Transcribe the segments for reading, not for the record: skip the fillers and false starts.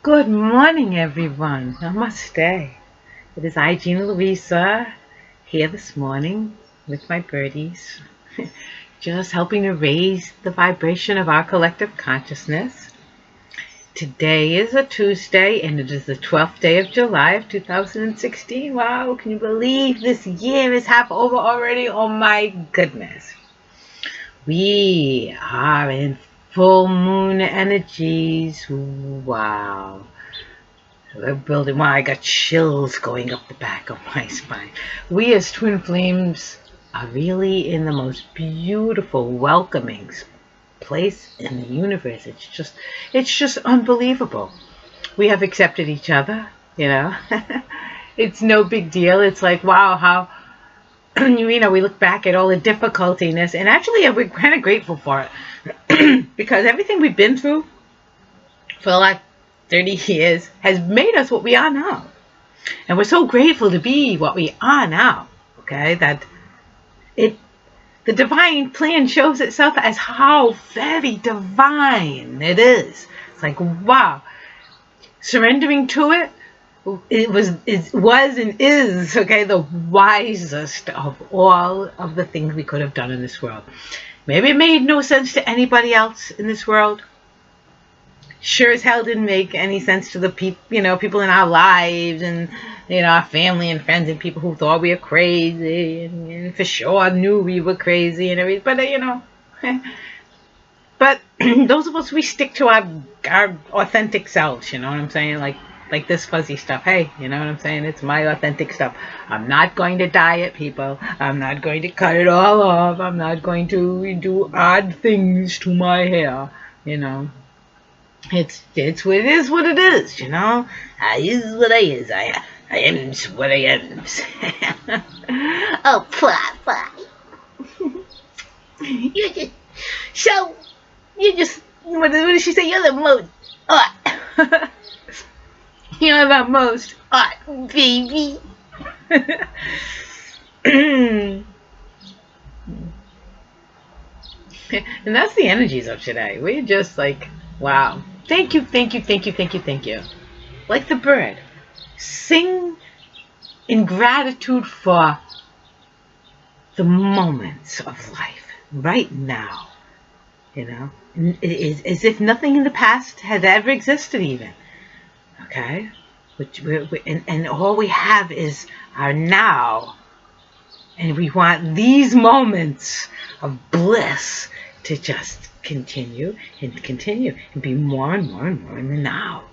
Good morning, everyone. Namaste. It is I, Gina Louisa, here this morning with my birdies, just helping to raise the vibration of our collective consciousness. Today is a Tuesday, and it is the 12th day of July of 2016. Wow, can you believe this year is half over already? Oh my goodness. We are in full moon energies. Wow. We're building. Wow, I got chills going up the back of my spine. We as twin flames are really in the most beautiful, welcoming place in the universe. It's just unbelievable. We have accepted each other, you know. It's no big deal. It's like, wow, how we look back at all the difficultiness, and actually we're kind of grateful for it because everything we've been through for like 30 years has made us what we are now, and we're so grateful to be what we are now. Okay, that the divine plan shows itself as how very divine it is. It's like, wow, surrendering to it. It was and is, okay, the wisest of all of the things we could have done in this world. Maybe it made no sense to anybody else in this world. Sure as hell didn't make any sense to the people in our lives, and our family and friends and people who thought we were crazy, and for sure knew we were crazy and everything. But but those of us, we stick to our authentic selves. You know what I'm saying? Like this fuzzy stuff. Hey, you know what I'm saying? It's my authentic stuff. I'm not going to dye it, people. I'm not going to cut it all off. I'm not going to do odd things to my hair. It's what it is. What it is. I is what I is. I am what I am. Oh, papa. What did she say? You're the most hot. You're the most hot, baby. And that's the energies of today. We're just like, wow. Thank you, thank you, thank you, thank you, thank you. Like the bird. Sing in gratitude for the moments of life right now. It is as if nothing in the past had ever existed even. Okay? And all we have is our now. And we want these moments of bliss to just continue and be more and more and more in the now.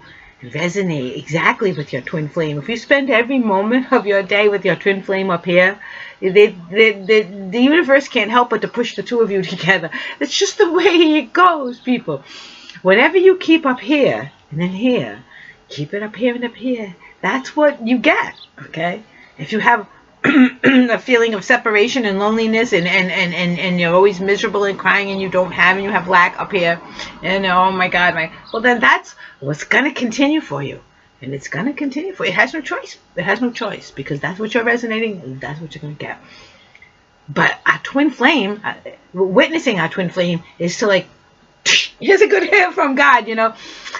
And resonate exactly with your twin flame. If you spend every moment of your day with your twin flame up here, the universe can't help but to push the two of you together. It's just the way it goes, people. Whatever you keep up here and then here, keep it up here and up here. That's what you get, okay? If you have a feeling of separation and loneliness and you're always miserable and crying and you have lack up here, and oh my God, well then that's what's going to continue for you. And it's going to continue for you. It has no choice. It has no choice, because that's what you're resonating, and that's what you're going to get. But our twin flame, witnessing our twin flame is to like, here's a good hint from God,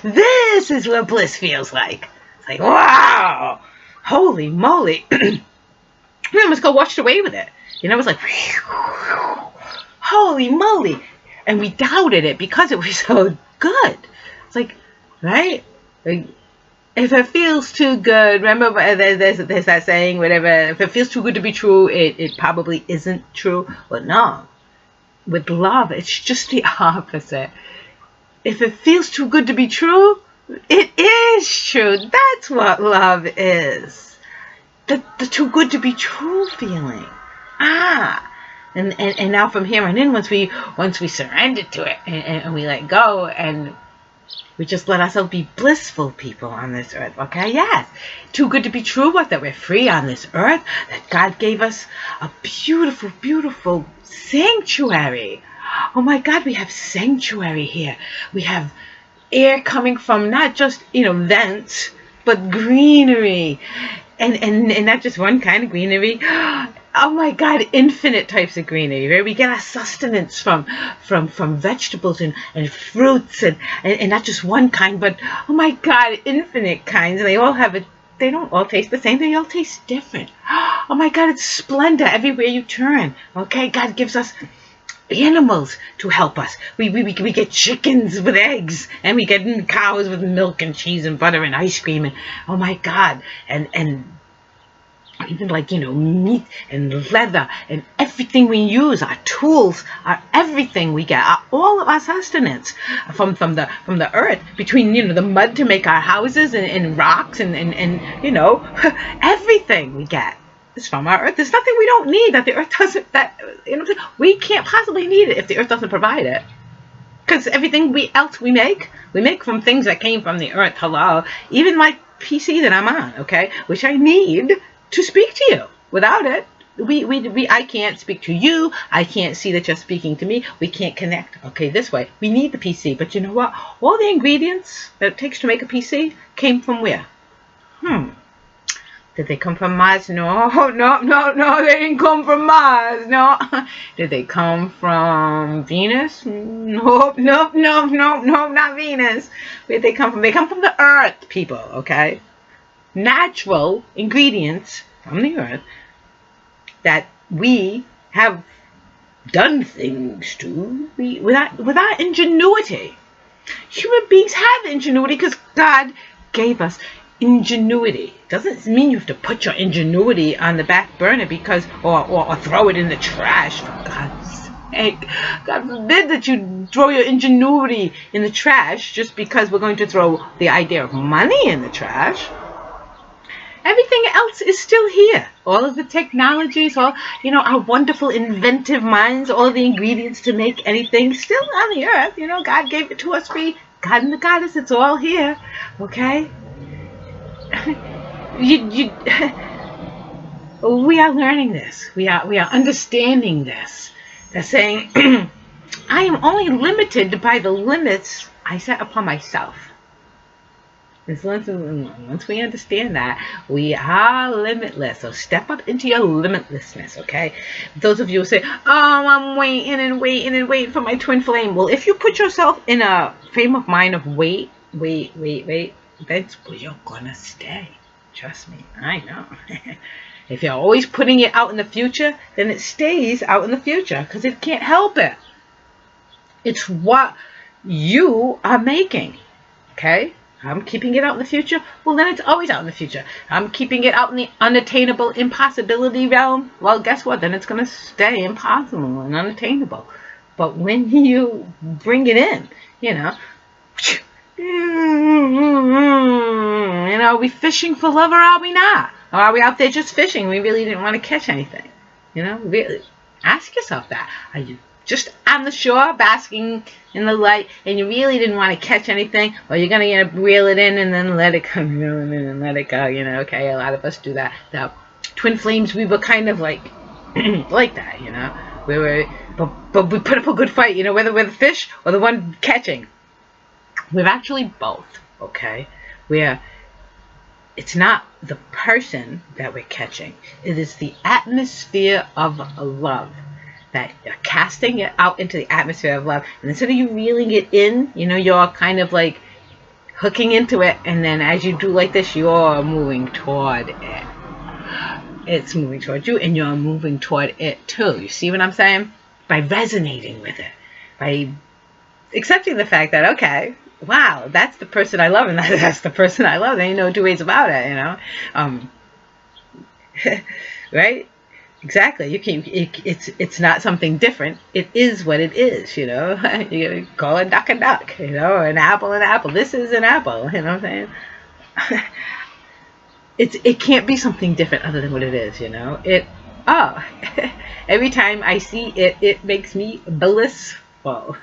This is what bliss feels like. It's like, wow, holy moly. We almost got washed away with it. It's like, holy moly. And we doubted it because it was so good. It's like, right? Like, if it feels too good, remember there's that saying, whatever, if it feels too good to be true, it probably isn't true. But no, with love, it's just the opposite. If it feels too good to be true, it is true. That's what love is. The too good to be true feeling. And now from here on in, once we surrender to it and we let go and we just let ourselves be blissful people on this earth, okay? Yes. Too good to be true, what? That we're free on this earth, that God gave us a beautiful, beautiful sanctuary. Oh my God, we have sanctuary here. We have air coming from not just, vents, but greenery. And not just one kind of greenery. oh my God, infinite types of greenery, right? We get our sustenance from vegetables and fruits and not just one kind, but oh my God, infinite kinds. And they all have a, they don't all taste the same, they all taste different. Oh my God, it's splendor everywhere you turn. Okay, God gives us animals to help us. We get chickens with eggs, and we get cows with milk and cheese and butter and ice cream, and oh my God, and even like, you know, meat and leather and everything we use, our tools, our everything we get, all of our sustenance from the earth, between, you know, the mud to make our houses and rocks and you know, everything we get is from our earth. There's nothing we don't need that the earth doesn't, that, you know, we can't possibly need it if the earth doesn't provide it. Because everything else we make from things that came from the earth. Hello, even my PC that I'm on, okay, which I need to speak to you. Without it, I can't speak to you. I can't see that you're speaking to me. We can't connect, okay, this way. We need the PC, but you know what? All the ingredients that it takes to make a PC came from where? Did they come from Mars? No, they didn't come from Mars, no. Did they come from Venus? Nope, not Venus. Where did they come from? They come from the earth, people, okay? Natural ingredients from the earth that we have done things to without ingenuity. Human beings have ingenuity because God gave us ingenuity. Doesn't mean you have to put your ingenuity on the back burner because or throw it in the trash, for God's sake. God forbid that you throw your ingenuity in the trash just because we're going to throw the idea of money in the trash. Everything else is still here. All of the technologies, all, you know, our wonderful inventive minds, all of the ingredients to make anything still on the earth. You know, God gave it to us free. God and the Goddess, it's all here. Okay? We are learning this. We are understanding this. They're saying, I am only limited by the limits I set upon myself. Once we understand that, we are limitless. So step up into your limitlessness, okay? Those of you who say, oh, I'm waiting for my twin flame. Well, if you put yourself in a frame of mind of wait, that's where you're gonna stay. Trust me, I know. If you're always putting it out in the future, then it stays out in the future because it can't help it. It's what you are making, okay? I'm keeping it out in the future. Well, then it's always out in the future. I'm keeping it out in the unattainable impossibility realm. Well, guess what? Then it's going to stay impossible and unattainable. But when you bring it in, you know, are we fishing for love or are we not? Or are we out there just fishing? We really didn't want to catch anything. You know, really ask yourself that. Are you just on the shore basking in the light and you really didn't want to catch anything? Or you're going to reel it in and then let it go, and let it go, you know? Okay, a lot of us do that. Now, twin flames, we were kind of like like that, you know? We were, but we put up a good fight, you know, whether we're the fish or the one catching. We're actually both, okay? It's not the person that we're catching. It is the atmosphere of love that you're casting it out into the atmosphere of love. And instead of you reeling it in, you know, you're kind of like hooking into it. And then as you do like this, you're moving toward it. It's moving toward you and you're moving toward it too. You see what I'm saying? By resonating with it. By accepting the fact that, okay, wow, that's the person I love, and that's the person I love. There ain't no two ways about it, you know. Right? Exactly. You can. It's not something different. It is what it is, you know. You gotta call a duck, you know, or an apple, an apple. This is an apple. You know what I'm saying? It can't be something different other than what it is, you know. Every time I see it, it makes me blissful.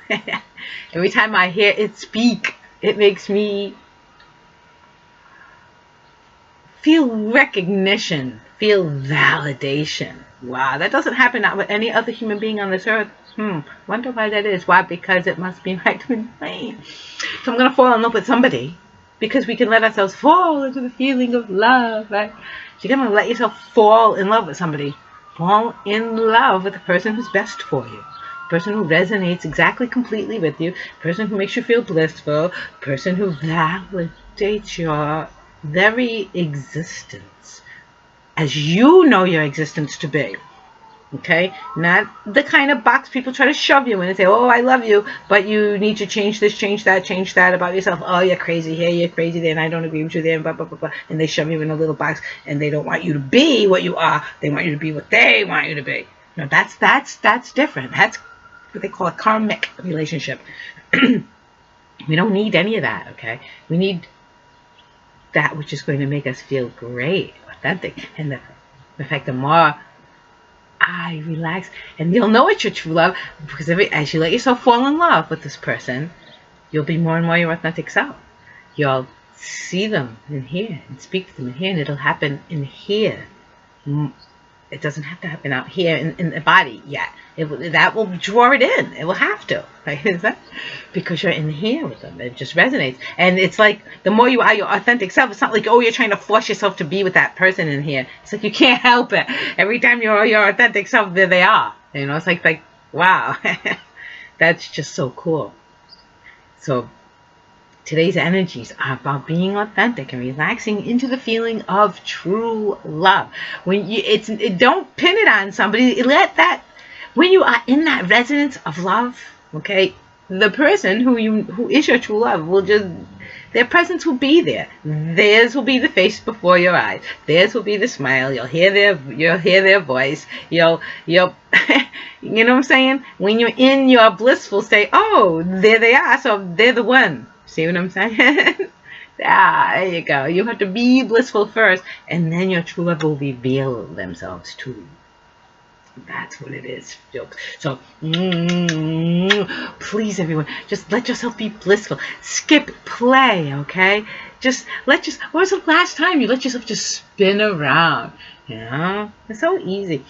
Every time I hear it speak, it makes me feel recognition, feel validation. Wow, that doesn't happen not with any other human being on this earth. Wonder why that is. Why? Because it must be my twin flame. So I'm going to fall in love with somebody because we can let ourselves fall into the feeling of love, right? So you're going to let yourself fall in love with somebody. fall in love with the person who's best for you. Person who resonates exactly completely with you, person who makes you feel blissful, person who validates your very existence as you know your existence to be. Okay? Not the kind of box people try to shove you in and say, oh, I love you, but you need to change this, change that about yourself. Oh, you're crazy here, you're crazy there, and I don't agree with you there, and blah, blah, blah, blah. And they shove you in a little box, and they don't want you to be what you are. They want you to be what they want you to be. No, that's different. That's what they call a karmic relationship. We don't need any of that, okay? We need that which is going to make us feel great, authentic. And the fact, the more I relax, and you'll know it's your true love, because as you let yourself fall in love with this person, you'll be more and more your authentic self. You'll see them in here and speak to them in here, and it'll happen in here. It doesn't have to happen out here in the body yet. That will draw it in. It will have to. Right? Is that? Because you're in here with them. It just resonates. And it's like, the more you are your authentic self, it's not like, oh, you're trying to force yourself to be with that person in here. It's like you can't help it. Every time you're your authentic self, there they are. You know, it's like wow. That's just so cool. So today's energies are about being authentic and relaxing into the feeling of true love. When don't pin it on somebody. Let that, when you are in that resonance of love, okay, the person who is your true love will just, their presence will be there. Theirs will be the face before your eyes. Theirs will be the smile. You'll hear their voice. You'll you know what I'm saying? When you're in your blissful state, oh, there they are. So they're the one. See what I'm saying? There you go. You have to be blissful first, and then your true love will reveal themselves to you. That's what it is, folks. So, please, everyone, just let yourself be blissful. Skip play, okay? What was the last time you let yourself just spin around? You know? It's so easy.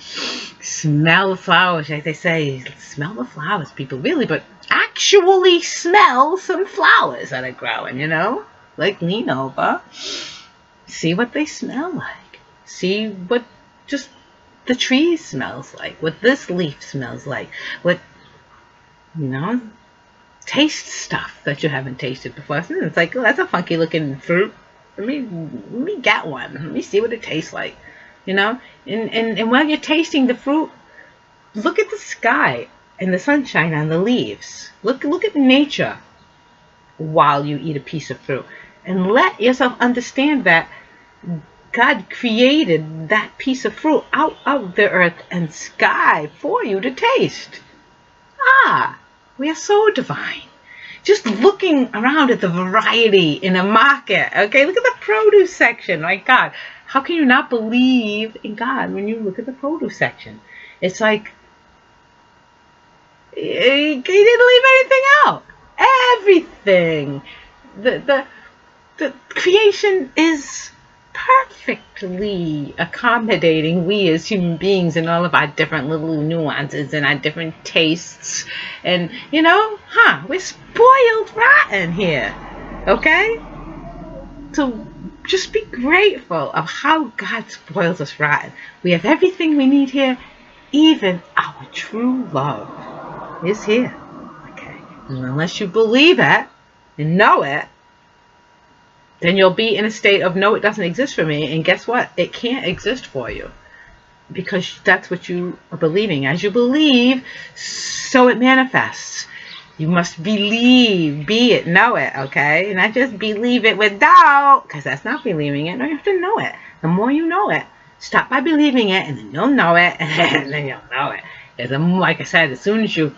Smell the flowers, like they say. Smell the flowers, people. Really, but actually smell some flowers that are growing, you know? Like, lean over. See what they smell like. See what just the tree smells like. What this leaf smells like. What, you know? Taste stuff that you haven't tasted before. It's like, oh, that's a funky looking fruit. Let me get one. Let me see what it tastes like. You know? And while you're tasting the fruit, look at the sky and the sunshine on the leaves. Look at nature while you eat a piece of fruit. And let yourself understand that God created that piece of fruit out of the earth and sky for you to taste. We are so divine. Just looking around at the variety in a market. Okay, look at the produce section. My God, how can you not believe in God when you look at the produce section? It's like, he didn't leave anything out. Everything. The creation is perfectly accommodating we as human beings and all of our different little nuances and our different tastes. And, you know, we're spoiled rotten here. Okay? So just be grateful of how God spoils us rotten. We have everything we need here. Even our true love is here. Okay? And unless you believe it and know it, then you'll be in a state of, no, it doesn't exist for me. And guess what? It can't exist for you. Because that's what you are believing. As you believe, so it manifests. You must believe, be it, know it, okay? Not just believe it with doubt, because that's not believing it. No, you have to know it. The more you know it, stop by believing it, and then you'll know it, and then you'll know it. Because like I said, as soon as you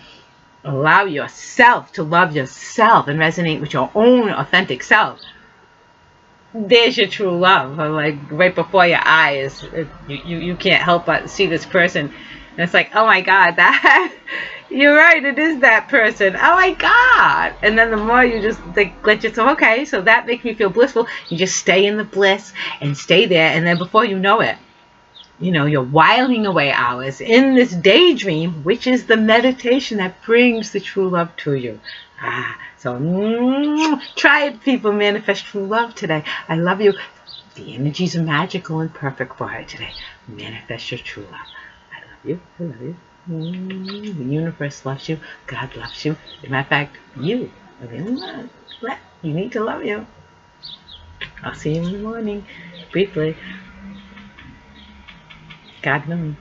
allow yourself to love yourself and resonate with your own authentic self, there's your true love. Like right before your eyes, you can't help but see this person, and it's like, oh my God, that you're right, it is that person. Oh my God! And then the more you just like let yourself, okay, so that makes me feel blissful. You just stay in the bliss and stay there, and then before you know it, you know, you're whiling away hours in this daydream, which is the meditation that brings the true love to you. So try it, people. Manifest true love today. I love you. The energies are magical and perfect for her today. Manifest your true love. I love you. you. I love you. The universe loves you. God loves you. As a matter of fact, you are the only one. You need to love you. I'll see you in the morning. Briefly. God willing.